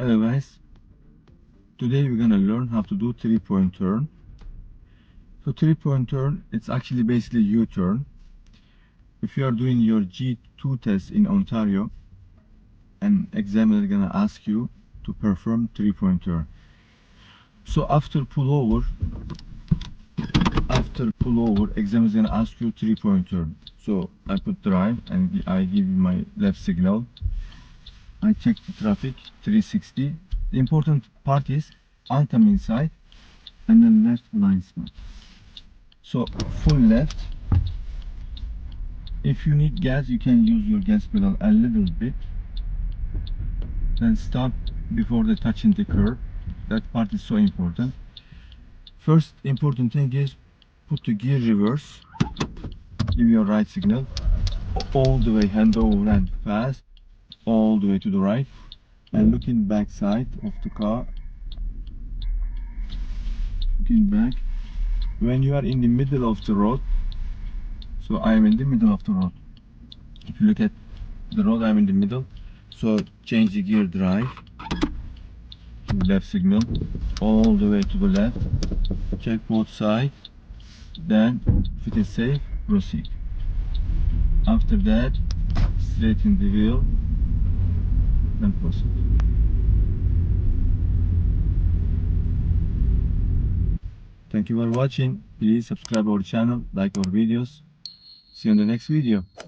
Hello guys, today we're gonna learn how to do 3-point turn. So 3-point turn, it's actually basically U-turn. If you are doing your G2 test in Ontario, an examiner is gonna ask you to perform 3-point turn. So after pullover, examiner is gonna ask you 3-point turn. So I put drive and I give you my left signal. I check the traffic 360. The important part is anthem inside and then left blind spot. So full left. If you need gas, you can use your gas pedal a little bit. Then stop before the touching the curb. That part is so important. First important thing is put the gear reverse. Give your right signal. All the way, hand over and fast. All the way to the right. And looking back side of the car. Looking back. When you are in the middle of the road, so I am in the middle of the road. If you look at the road, I'm in the middle. So change the gear drive, left signal, all the way to the left. Check both sides. Then, if it is safe, proceed. After that, straighten the wheel, then proceed. Thank you for watching. Please subscribe our channel, like our videos. See you in the next video.